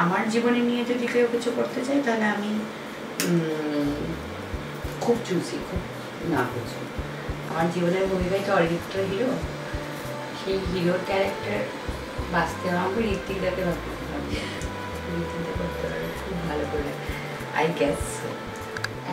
আমার জীবনে নিয়ে যদি কেউ কিছু করতে চাই তাহলে আমি খুব চুজি, খুব না বুঝি। আমার জীবনের ভূমিকায় তো অরিত্র হিরো, সেই হিরোর ক্যারেক্টার বাঁচতে আমাকে ঋত্বিকদাকে ভাবতে হবে, ঋত্বিকদা করতে পারে খুব ভালো করে আই গেস।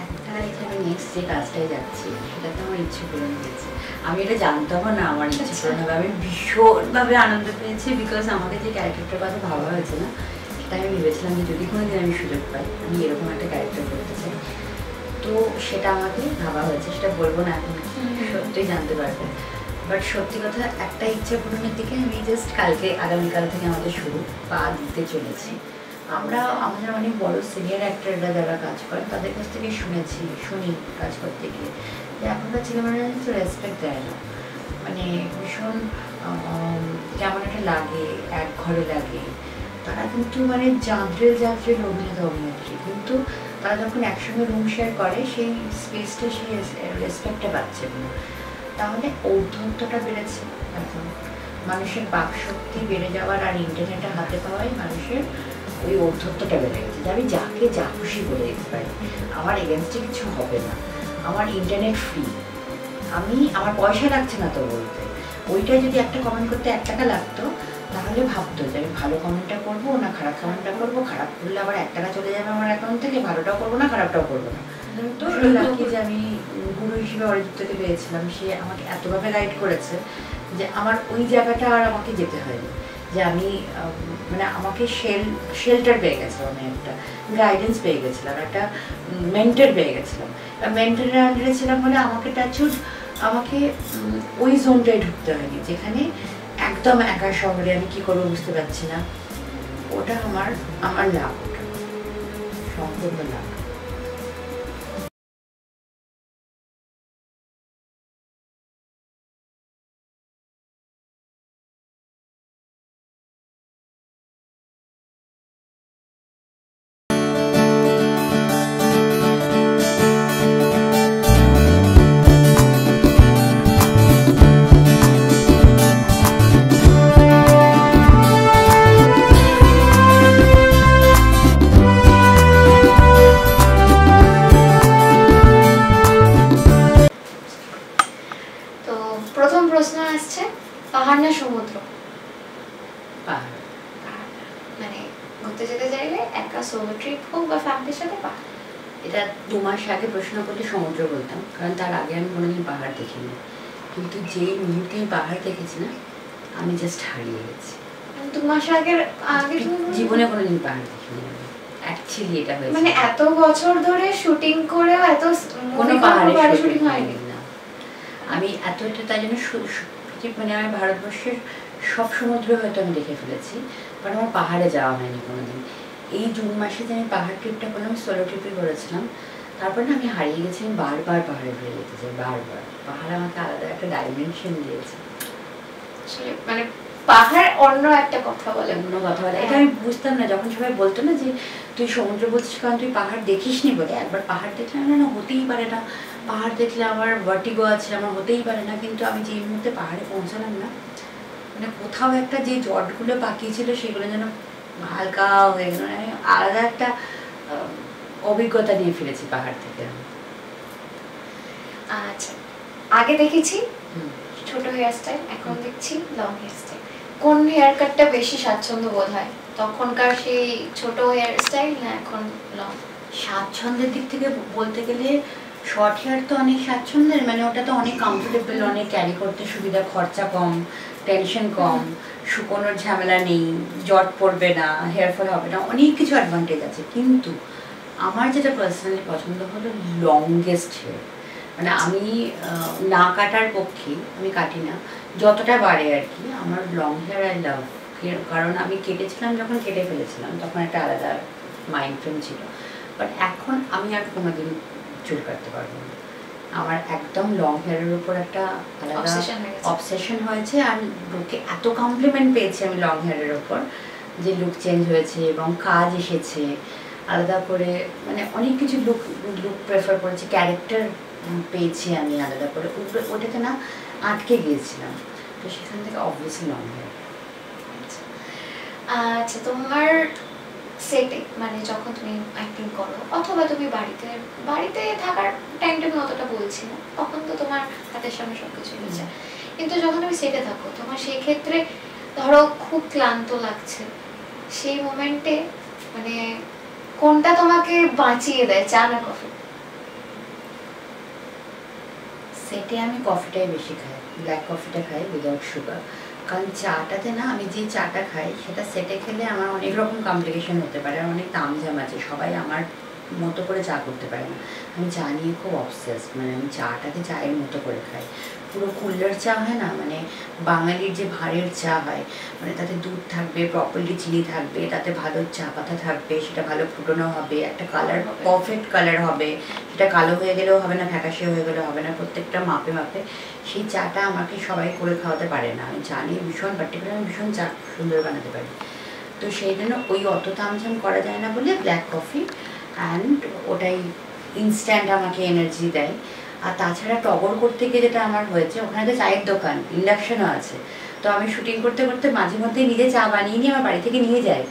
একটা এখানে নেক্সট যে কাজটায় যাচ্ছি সেটাতে আমার ইচ্ছে পূরণ হয়েছে। আমি এটা জানতামও না আমার ইচ্ছে পূরণ হবে। আমি ভীষণভাবে আনন্দ পেয়েছি, বিকজ আমাকে যে ক্যারেক্টারটার কথা ভাবা হয়েছে না, সেটা আমি ভেবেছিলাম যে যদি কোনো দিন আমি সুযোগ পাই আমি এরকম একটা ক্যারেক্টার করতে চাই। তো সেটা আমাকে ভাবা হয়েছে, সেটা বলবো না এখন, সত্যিই জানতে পারবে। বাট সত্যি কথা, একটা ইচ্ছে পূরণের দিকে আমি জাস্ট কালকে আগামীকাল থেকে আমাদের শুরু পা দিতে চলেছি। আমরা আমাদের অনেক বড় সিনিয়র অ্যাক্টররা যারা কাজ করেন তাদের কাছ থেকে শুনি কাজ করতে গিয়ে যে এখনকার ছেলেমেয়েরা কিন্তু রেসপেক্ট দেয় না, মানে ভীষণ কেমন একটা লাগে, এক ঘরে লাগে। তারা কিন্তু মানে যাত্রীর অভিনেতা অভিনেত্রী, কিন্তু তারা যখন একসঙ্গে রুম শেয়ার করে সেই স্পেসটা, সেই রেসপেক্টটা পাচ্ছে না। তাহলে ঔদ্ধত্যটা বেড়েছে এখন, মানুষের বাকশক্তি বেড়ে যাওয়ার আর ইন্টারনেটে হাতে পাওয়াই মানুষের ওই ঔদ্ধত্যটা বেড়ে গেছে যে আমি যাকে যা খুশি বলে দিতে পারি, আমার এগেনস্টে কিছু হবে না, আমার ইন্টারনেট ফ্রি, আমার পয়সা লাগছে না তো বলতে। ওইটাই যদি একটা কমেন্ট করতে 1 টাকা লাগতো তাহলে ভাবতো যে আমি ভালো কমেন্টটা করবো না খারাপ কমেন্টটা করবো, খারাপ করলে আবার 1 টাকা চলে যাবে আমার অ্যাকাউন্ট থেকে, ভালোটাও করবো না খারাপটাও করবো না। তো লাকি যে আমি গুরু হিসেবে অরিজিৎকে পেয়েছিলাম, সে আমাকে এতভাবে গাইড করেছে যে আমার ওই জায়গাটা আর আমাকে যেতে হয়নি, যে আমি মানে আমাকে শেল্টার পেয়ে গেছিলাম, আমি একটা গাইডেন্স পেয়ে গেছিলাম, একটা মেন্টর পেয়ে গেছিলাম। মেন্টরের আন্ডারে ছিলাম বলে আমাকে ওই জোনটায় ঢুকতে হয়নি যেখানে একদম একা শহরে আমি কি করবো বুঝতে পারছি না। ওটা আমার লাভ, ওটা সম্পূর্ণ লাভ। পাহাড় না সমুদ্র? পাহাড়। মানে ঘুরতে যেতে চাইলে একা সোলো ট্রিপ হোক বা ফ্যামিলির সাথে পাহাড়? এটা 2 মাস আগে প্রশ্ন করলে সমুদ্র বলতাম, কারণ তার আগে আমি কোনোদিন পাহাড় দেখিনি। কিন্তু যেই মুহূর্তে আমি পাহাড় দেখেছি না, আমি জাস্ট হারিয়ে গেছি। 2 মাস আগে জীবনে কোনোদিন পাহাড় দেখিনি অ্যাকচুয়ালি। এটা হয়েছে মানে এত বছর ধরে শুটিং করেও এত কোনো পাহাড়ে শুটিং হয়নি না। আমি এতটা তাই জন্য মানে আমি ভারতবর্ষের সব সমুদ্র হয়তো আমি দেখে ফেলেছি, বাট আমার পাহাড়ে যাওয়া হয়নি কোনোদিন। এই জুন মাসে যে আমি পাহাড় ট্রিপটা করলাম, সোলো ট্রিপে করেছিলাম, তারপর না আমি হারিয়ে গেছি। আমি বারবার পাহাড়ে ঘুরে যেতে চাই, বারবার। পাহাড় আমাকে আলাদা একটা ডাইমেনশন দিয়েছে। মানে পাহাড় অন্য একটা কথা বলে, অন্য কথা বলে। এটা আমি বুঝতাম না যখন সবাই বলতো না যে তুই সমুদ্র বলছিস কারণ তুই পাহাড় দেখিসনি বলে। একবার পাহাড় দেখলাম না, হতেই পারে না, পাহাড় দেখলে আমার ভার্টিগো আছে, আমার হতেই পারে না। কিন্তু আমি যেই মুহূর্তে পাহাড়ে পৌঁছালাম না, মানে কোথাও একটা যে জটগুলো পাকিয়েছিল সেগুলো যেন হালকা হয়ে গেল, মানে আলাদা একটা অভিজ্ঞতা নিয়ে ফিরেছি পাহাড় থেকে। আচ্ছা, আগে দেখেছি ছোট হেয়ার স্টাইল, এখন দেখছি লং হেয়ার স্টাইল। কোন হেয়ার কাটটা বেশি স্বাচ্ছন্দ্য বোধ হয়, তখনকার সেই ছোট হেয়ার স্টাইল না এখন লং? স্বাচ্ছন্দ্যের দিক থেকে বলতে গেলে শর্ট হেয়ার তো অনেক স্বাচ্ছন্দ্যের, মানে ওটা তো অনেক কমফোর্টেবল, অনেক ক্যারি করতে সুবিধা, খরচা কম, টেনশন কম, শুকোনোর ঝামেলা নেই, জট পড়বে না, হেয়ার ফল হবে না, অনেক কিছু অ্যাডভান্টেজ আছে। কিন্তু আমার যেটা পার্সোনালি পছন্দ হলো লংগেস্ট হেয়ার। মানে আমি না কাটার পক্ষে, আমি কাটি না, যতটা বাড়ে আর কি। আমার লং হেয়ার আই লাভ, কারণ আমি কেটেছিলাম, যখন কেটে ফেলেছিলাম তখন একটা আলাদা মাইন্ড ফ্রেম ছিল। বাট এখন আমি আর কোনোদিন চুল কাটতে পারবো না। আমার একদম লং হেয়ারের উপর একটা আলাদা অবসেশন হয়েছে। আর লুকে এত কমপ্লিমেন্ট পেয়েছি আমি লং হেয়ারের ওপর, যে লুক চেঞ্জ হয়েছে এবং কাজ এসেছে আলাদা করে, মানে অনেক কিছু লুক প্রেফার করেছি, ক্যারেক্টার পেয়েছি আমি আলাদা করে। ওটাতে না আটকে গিয়েছিলাম, তো সেখান থেকে অবভিয়াসলি লং হেয়ার। আচ্ছা, তোমার সেটে মানে যখন তুমি অ্যাক্টিং করো অথবা তুমি বাড়িতে থাকার টাইমটা আমি অতটা বলছি না, তখন তো তোমার হাতের সামনে সবকিছু রয়েছে, কিন্তু যখন তুমি সেটে থাকো তোমার সেই ক্ষেত্রে ধরো খুব ক্লান্ত লাগছে, সেই মোমেন্টে মানে কোনটা তোমাকে বাঁচিয়ে দেয়, চা না কফি? সেটে আমি কফিটাই বেশি খাই, ব্ল্যাক কফিটা খাই উইদাউট সুগার। কারণ চাটাতে না, আমি যে চাটা খাই সেটা সেটে খেলে আমার অনেক রকম কমপ্লিকেশন হতে পারে, আর অনেক তামঝাম আছে, সবাই আমার মতো করে চা করতে পারে না। আমি চা নিয়ে খুব অবসেসড, মানে আমি চাটাকে চায়ের মতো করে খাই, পুরো কুল্লার চা হয় না, মানে বাঙালির যে ভাঁড়ের চা হয়, মানে তাতে দুধ থাকবে, প্রপারলি চিনি থাকবে, তাতে ভালো চা পাতা থাকবে, সেটা ভালো ফুটানো হবে, একটা কালার পারফেক্ট কালার হবে, সেটা কালো হয়ে গেলেও হবে না, ফ্যাকাশে হয়ে গেলেও হবে না, প্রত্যেকটা মাপে মাপে। সেই চাটা আমাকে সবাই করে খাওয়াতে পারে না। আমি চা নিয়ে ভীষণ পার্টিকুলার, আমি ভীষণ চা সুন্দর বানাতে পারি। তো সেই জন্য ওই অত তামঝাম করা যায় না বলে ব্ল্যাক কফি, অ্যান্ড ওটাই ইনস্ট্যান্ট আমাকে এনার্জি দেয়। আর তাছাড়া টগর করতে গিয়ে যেটা আমার হয়েছে, ওখানে তো চায়ের দোকান, ইন্ডাকশনও আছে, তো আমি শুটিং করতে করতে মাঝে মধ্যে নিজে চা বানিয়ে নিয়ে আমার বাড়ি থেকে নিয়ে যাই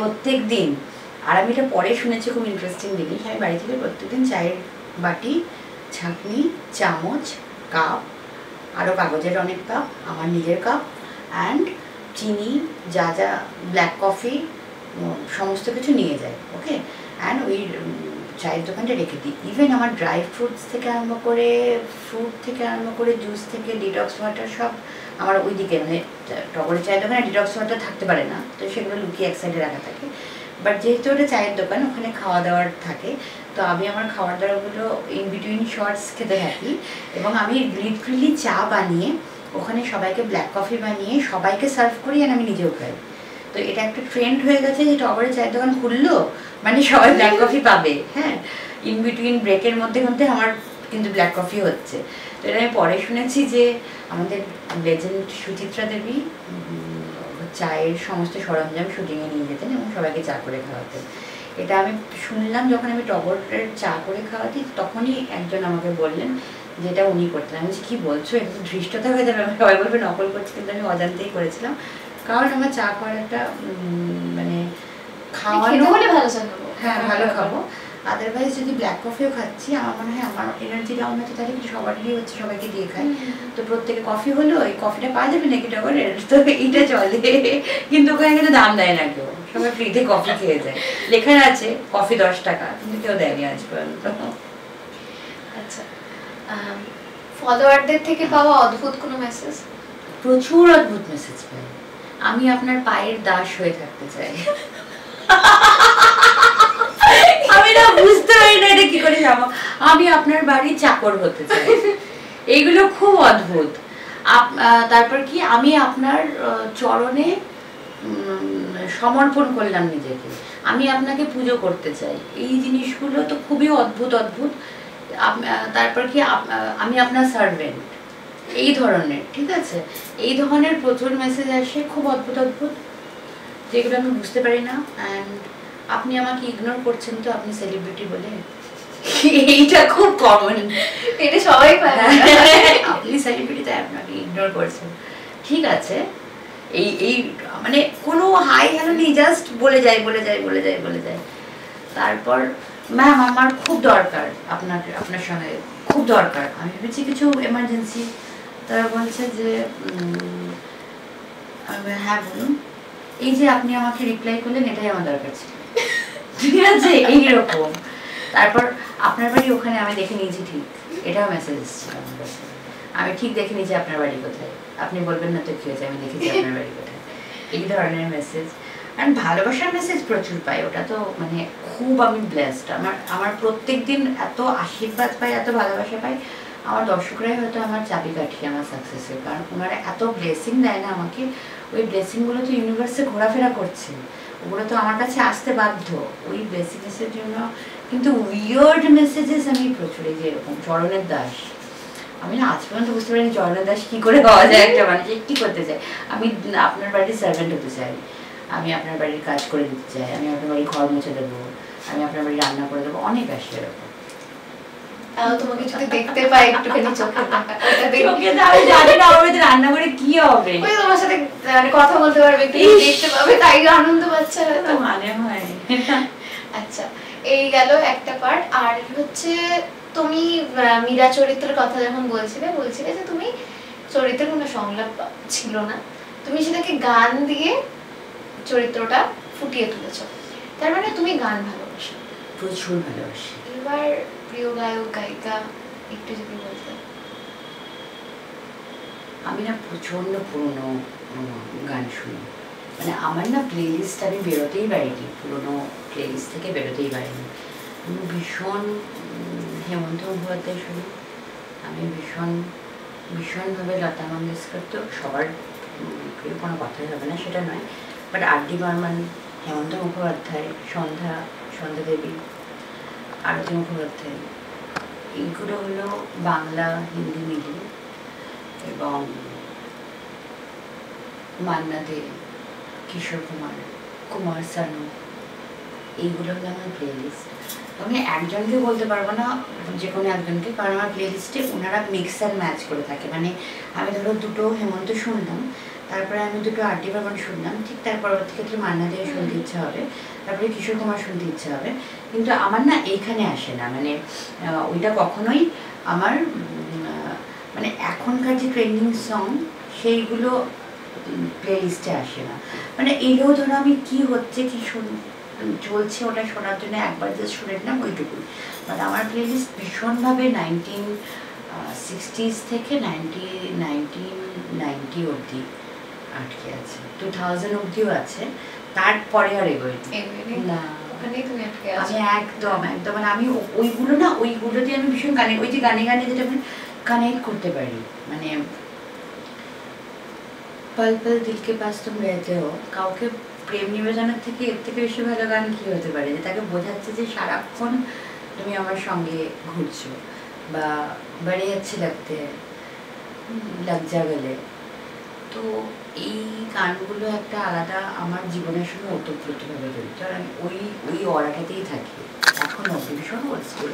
প্রত্যেক দিন। আর আমি এটা পরে শুনেছি, খুব ইন্টারেস্টিং জিনিস, আমি বাড়ি থেকে প্রত্যেকদিন চায়ের বাটি, ছাঁকনি, চামচ, কাপ, আরও কাগজের অনেক কাপ, আমার নিজের কাপ, অ্যান্ড চিনি, যা যা ব্ল্যাক কফি, সমস্ত কিছু নিয়ে যাই। ওকে, অ্যান্ড ওই চায়ের দোকানটা রেখে দিই। ইভেন আমার ড্রাই ফ্রুটস থেকে আরম্ভ করে, ফ্রুট থেকে আরম্ভ করে, জুস থেকে, ডিটক্স ওয়াটার সব আমার ওই দিকে, মানে টগরের চায়ের দোকানে ডিটক্স ওয়াটার থাকতে পারে না, তো সেগুলো লুকিয়ে এক সাইডে রাখা থাকে। বাট যেহেতু ওটা চায়ের দোকান, ওখানে খাওয়া দাওয়ার থাকে, তো আমি আমার খাওয়ার দাওয়াগুলো ইন বিটুইন শর্টস খেতে থাকি, এবং আমি লিটারেলি চা বানিয়ে ওখানে সবাইকে ব্ল্যাক কফি বানিয়ে সবাইকে সার্ভ করি, আর আমি নিজেও খাই। তো এটা একটা ট্রেন্ড হয়ে গেছে যে টগরের চায়ের দোকান খুললো মানে সবাই ব্ল্যাক কফি পাবে। হ্যাঁ, ইন বিটুইন ব্রেকের মধ্যে মধ্যে আমার কিন্তু ব্ল্যাক কফি হচ্ছে। তো এটা আমি পরে শুনেছি যে আমাদের লেজেন্ড সুচিত্রা দেবী চায়ের সমস্ত সরঞ্জাম শুটিংয়ে নিয়ে যেতেন এবং সবাইকে চা করে খাওয়াতেন। এটা আমি শুনলাম যখন আমি টগরের চা করে খাওয়াতি, তখনই একজন আমাকে বললেন যে এটা উনি করতেন। আমি কি বলছো, একটু ধৃষ্টতা হয়ে যাবে, আমি সবাই বলবে নকল করছি, কিন্তু আমি অজান্তেই করেছিলাম। কারণ আমার চা খাওয়ার একটা মানে খাওয়ানো হলে ভালো চা খাবো, হ্যাঁ ভালো খাবো, আদারওয়াইজ যদি ব্ল্যাক কফিও খাচ্ছি আমার মনে হয় আমার এনার্জি ডাউন হচ্ছে, তাহলে কি সবারই হচ্ছে, সবাইকে দিয়ে খাই, তো প্রত্যেকে কফি হলো, এই কফিটা পাওয়া যাবে নাকি টগরের, তো এইটা চলে। কিন্তু ওখানে কিন্তু দাম দেয় না কেউ, সবাই ফ্রিতে কফি খেয়ে যায়, লেখা আছে কফি 10 টাকা, কিন্তু কেউ দেয়নি আজ পর্যন্ত। আচ্ছা, ফলোয়ারদের থেকে পাওয়া অদ্ভুত কোনো মেসেজ? প্রচুর অদ্ভুত মেসেজ পাই। আমি আপনার পায়ের দাস হয়ে থাকতে চাই। আমি না বুঝতে পারি না এটা কি করে যাবো, আমি আপনার বাড়ির চাকর হতে চাই। এইগুলো খুব অদ্ভুত। তারপর কি, আমি আপনার চরণে সমর্পণ করলাম নিজেকে, আমি আপনাকে পুজো করতে চাই। এই জিনিসগুলো তো খুবই অদ্ভুত অদ্ভুত। তারপর কি, আমি আপনার সার্ভেন্ট, এই ধরনের, ঠিক আছে, এই ধরনের প্রচুর মেসেজ আসে, খুব অদ্ভুত অদ্ভুত, যেগুলো আমি বুঝতে পারি না। অ্যান্ড আপনি আমাকে ইগনোর করছেন তো, আপনি সেলিব্রিটি বলে, এইটা খুব কমন, এটা সবাই পায়। আপনি সেলিব্রিটি তাই আপনাকে ইগনোর করছেন, ঠিক আছে, এই মানে কোনো হাই হ্যালো নেই, জাস্ট বলে যায় বলে যায় বলে যায় বলে যায়। তারপর ম্যাম আমার খুব দরকার আপনার সঙ্গে, খুব দরকার, আমি ভেবেছি কিছু এমার্জেন্সি। তারা বলছে যে হ্যাঁ বলুন, এই যে আপনি আমাকে রিপ্লাই করলেন, এটাই আমার দরকার ছিল, ঠিক আছে, এইরকম। তারপর আপনার বাড়ি ওখানে, আমি দেখে নিয়েছি, ঠিক, এটাও মেসেজ এসেছিল আমার কাছে, আমি ঠিক দেখে নিয়েছি আপনার বাড়ি কোথায়, আপনি বলবেন না তো কি হয়েছে, আমি দেখেছি আপনার বাড়ি কোথায়, এই ধরনের মেসেজ। আর ভালোবাসার মেসেজ প্রচুর পাই, ওটা তো মানে খুব আমি ব্লেসড। আমার প্রত্যেক দিন এত আশীর্বাদ পাই, এত ভালোবাসা পাই, আমার দর্শকরাই হয়তো আমার চাবিকাঠি আমার সাকসেসের, কারণ ওনারা এত ব্লেসিং দেয় না আমাকে, ওই ব্লেসিংগুলো তো ইউনিভার্সে ঘোরাফেরা করছে, ওগুলো তো আমার কাছে আসতে বাধ্য ওই ব্লেসিংসের জন্য। কিন্তু উইয়ার্ড মেসেজেস আমি প্রচুর, এই যে এরকম চরণের দাস, আমি না আজ পর্যন্ত বুঝতে পারিনি চরণের দাস কী করে হওয়া যায়, একটা মানুষ কী করতে চাই, আমি আপনার বাড়ির সার্ভেন্ট হতে চাই, আমি আপনার বাড়ির কাজ করে দিতে চাই, আমি আপনার বাড়ির ঘর মুছে দেবো, আমি আপনার বাড়ি রান্না করে দেবো, অনেক আসে এরকম। তাও তোমাকে যদি দেখতে পাই একটুখানি চোখে দেখা ওটা দেখি চোখে আমি জানি না আমার রান্না করে কি হবে, ওই তোমার সাথে মানে কথা বলতে পারবে, একটু দেখতে পাবে, তাই আনন্দ পাচ্ছে তো মানে হয়। আচ্ছা, এই গেল একটা পার্ট। আর হচ্ছে তুমি মীরা চরিত্রের কথা যখন বলছিলে যে তুমি চরিত্রের কোনো সংলাপ ছিল না, তুমি সেটাকে গান দিয়ে চরিত্রটা ফুটিয়ে তুলেছো, তার মানে তুমি গান ভালোবাসো, প্রচুর ভালোবাসি। এবার প্রিয় গায়ক গায়িকা একটু যদি বলতে। আমি না প্রচন্ড পুরনো গান শুনি, মানে আমার না প্লেলিস্ট আমি বেরোতেই পারিনি, পুরনো প্লেলিস্ট থেকে বেরোতেই পারিনি। আমি ভীষণ হেমন্ত মুখোপাধ্যায় শুনি, আমি ভীষণভাবে লতা মঙ্গেশকর, তো সবার প্রিয় কোনো কথাই হবে না সেটা নয়, বাট আর.ডি. বর্মন, হেমন্ত মুখোপাধ্যায়, সন্ধ্যা দেবী, আরতি মুখোপাধ্যায়, এইগুলো হলো বাংলা হিন্দি মিলিয়ে। এবং মান্না দে, কিশোর কুমার শানু, এইগুলো হলো আমার প্লেলিস্ট। আমি একজনকে বলতে পারবো না, যে কোনো একজনকে, কারণ আমার প্লেলিস্টে ওনারা মিক্স অ্যান্ড ম্যাচ করে থাকে। মানে আমি ধরো দুটো হেমন্ত শুনলাম, তারপরে আমি দুটো আর.ডি. বর্মন শুনলাম, ঠিক তার পরবর্তী ক্ষেত্রে মান্না দে শুনতে ইচ্ছা হবে, তারপরে কিশোর কুমার শুনতে ইচ্ছা হবে, কিন্তু আমার না এইখানে আসে না, মানে ওইটা কখনোই আমার মানে এখনকার যে ট্রেন্ডিং সং সেইগুলো প্লেলিস্টে আসে না। মানে এলেও ধরো আমি কি হচ্ছে কি চলছে ওটা শোনার জন্য একবার জাস্ট শুনে নিলাম, ওইটুকুই। মানে আমার প্লেলিস্ট ভীষণভাবে 1960s থেকে 1990 অবধি আটকে আছে, 2000 অবধিও আছে, তারপরে আর এগোয় না। আমি একদম মানে আমি ওইগুলো দিয়ে আমি ভীষণ ওই যে গানে যেটা আমি কানেক্ট করতে পারি, মানে পল পল দিল কে পাস তুম রহতে হো, কাউকে প্রেম নিবেদনের থেকে এর থেকে বেশি ভালো গান কি হতে পারে, যে তাকে বোঝাচ্ছে যে সারাক্ষণ তুমি আমার সঙ্গে ঘুরছো, বা বাড়ি যাচ্ছে লাগতে লাগ যা গেলে। তো এই গানগুলো একটা আলাদা আমার জীবনের সঙ্গে ওতপ্রোতভাবে জড়িত, আর আমি ওই অরাটাতেই থাকি এখন অব্দি, ভীষণ ওল্ড স্কুল।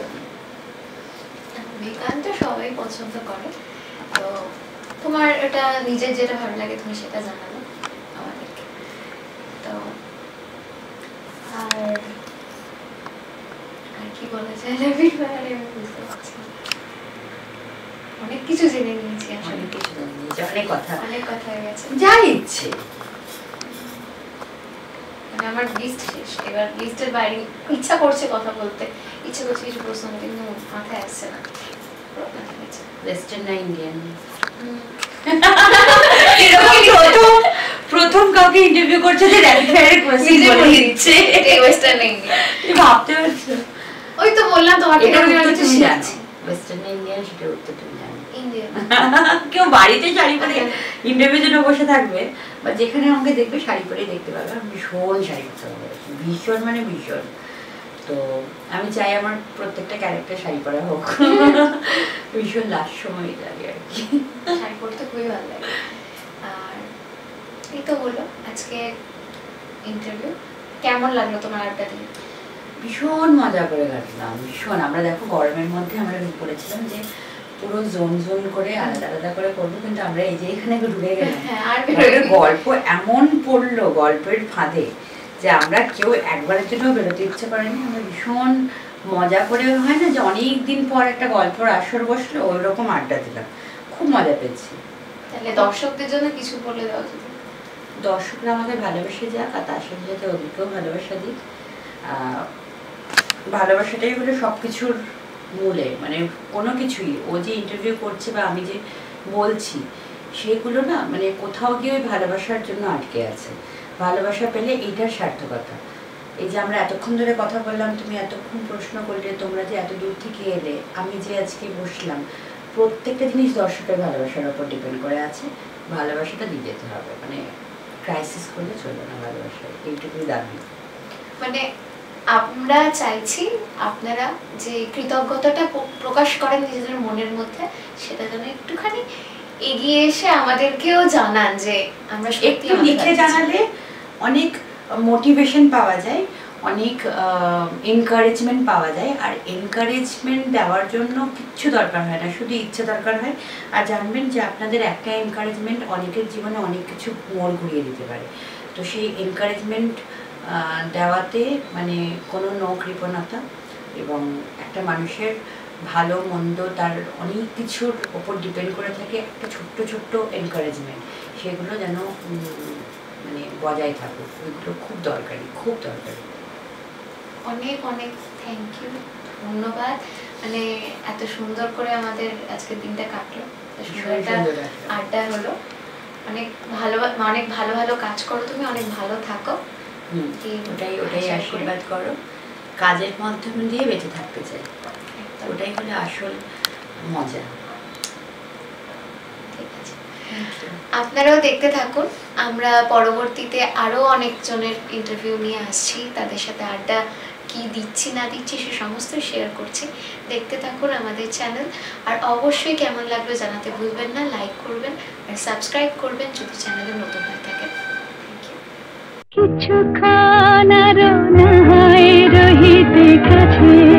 আমি গান তো সবাই পছন্দ করে, তো তোমার এটা নিজের যেটা ভালো লাগে তুমি সেটা জানালো আমাদেরকে। তো আর কি বলা যায় না ব্যাপারে আমি বুঝতে পারছি, অনেক কিছু জেনে নিয়েছি, আসলে কিছু জেনে নিয়েছি, অনেক কথা হয়ে গেছে, যা ইচ্ছে। মানে আমার লিস্ট শেষ, এবার লিস্টের বাইরে ইচ্ছা করছে কথা বলতে, ইচ্ছা করছে কিছু প্রশ্ন, কিন্তু মাথায় আসছে না। ওয়েস্টার্ন না ইন্ডিয়ান? প্রথম কাউকে ইন্টারভিউ করছে যে র‍্যাপিড ফায়ারের কোশ্চেন বলে দিচ্ছে, এই ওয়েস্টার্ন না ইন্ডিয়ান, তুমি ভাবতে পারছো? ওই তো বললাম তোমার থেকে আমি কিছু শিখছি। ওয়েস্টার্ন না ইন্ডিয়ান সেটা উত্তর তুমি জানো? ইন্ডিয়ান। কেউ বাড়িতে শাড়ি পরে ইন্টারভিউর জন্য বসে থাকবে, বা যেখানে আমাকে দেখবে শাড়ি পরেই দেখতে পাবে। আমি ভীষণ শাড়ি পরতে ভালোবাসি, ভীষণ মানে ভীষণ। তো আমি চাই আমার প্রত্যেকটা ক্যারেক্টার শাড়ি পরা হোক, ভীষণ লাস্ট সময় লাগে আর কি, শাড়ি পরতে খুবই ভালো লাগে। আর এই তো হলো আজকে ইন্টারভিউ, কেমন লাগলো তোমার আড্ডা দিয়ে? ভীষণ মজা করে কাটলাম, ভীষণ। আমরা দেখো গরমের মধ্যে আমরা বলেছিলাম যে পুরো জোন করে আলাদা আলাদা করে করবো, কিন্তু আমরা এই যে এখানে ঢুকে গেলাম, গল্প এমন পড়লো গল্পের ফাঁদে যে আমরা কেউ একবারের জন্য বেরোতে ইচ্ছে করেনি। আমরা ভীষণ মজা করে, হয় না যে অনেক দিন পর একটা গল্পের আসর বসলো, ওই রকম আড্ডা দিলাম, খুব মজা পেয়েছি। তাহলে দর্শকদের জন্য কিছু বলে দেওয়া উচিত। দর্শকরা আমাকে ভালোবেসে যাক, আর তার সাথে সাথে ওদেরকেও ভালোবাসা দিক। ভালোবাসাটাই হলো সব কিছুর মূলে, মানে কোনো কিছুই ও যে ইন্টারভিউ করছে বা আমি যে বলছি সেগুলো না, মানে কোথাও গিয়ে ওই ভালোবাসার জন্য আটকে আছে। ভালোবাসা পেলে এইটার সার্থকতা। এই যে আমরা এতক্ষণ ধরে কথা বললাম, তুমি এতক্ষণ প্রশ্ন করলে, তোমরা যে এত দূর থেকে এলে, আমি যে আজকে বসলাম, প্রত্যেকটা জিনিস দর্শকের ভালোবাসার উপর ডিপেন্ড করে আছে। ভালোবাসাটা দিয়ে যেতে হবে, মানে ক্রাইসিস করলে চলবে না ভালোবাসায়, এইটুকুই দাবি। মানে আমরা চাইছি আপনারা যে কৃতজ্ঞতাটা প্রকাশ করেন নিজেদের মনের মধ্যে, সেটা যেন একটুখানি এগিয়ে এসে আমাদেরকেও জানান, যে আমরা একটু লিখে জানালে অনেক মোটিভেশন পাওয়া যায়, অনেক এনকারেজমেন্ট পাওয়া যায়। আর এনকারেজমেন্ট দেওয়ার জন্য কিচ্ছু দরকার হয় না, শুধু ইচ্ছে দরকার হয়। আর জানবেন যে আপনাদের একটা এনকারেজমেন্ট অনেকের জীবনে অনেক কিছু মোড় ঘুরিয়ে দিতে পারে। তো সেই এনকারেজমেন্ট দেওয়াতে মানে কোনো নকৃপণতা এবং একটা মানুষের ভালো মন্দ তার অনেক কিছুর ওপর ডিপেন্ড করে থাকে একটা ছোট্ট ছোট্ট এনকারেজমেন্ট, সেগুলো যেন মানে বজায় থাকুক, ওইগুলো খুব দরকারি, খুব দরকারি। অনেক অনেক থ্যাংক ইউ, ধন্যবাদ। মানে এত সুন্দর করে আমাদের আজকের দিনটা কাটলো, সুন্দর একটা আড্ডা হলো। অনেক ভালো অনেক ভালো ভালো কাজ করো তুমি, অনেক ভালো থাকো। ওটাই ওটাই আশীর্বাদ করো, কাজের মাধ্যম দিয়ে বেঁচে থাকতে চাই, ওটাই হলো আসল মজা। ঠিক আছে, আপনারাও দেখতে থাকুন, আমরা পরবর্তীতে আরো অনেকজনের ইন্টারভিউ নিয়ে আসছি, তাদের সাথে আড্ডা কি দিচ্ছি না দিচ্ছি সে সমস্ত শেয়ার করছি। দেখতে থাকুন আমাদের চ্যানেল, আর অবশ্যই কেমন লাগলো জানাতে ভুলবেন না, লাইক করবেন আর সাবস্ক্রাইব করবেন যদি চ্যানেলে নতুন হয়ে থাকেন। কিছুক্ষণ আরো না হয় রহিতে কাছে।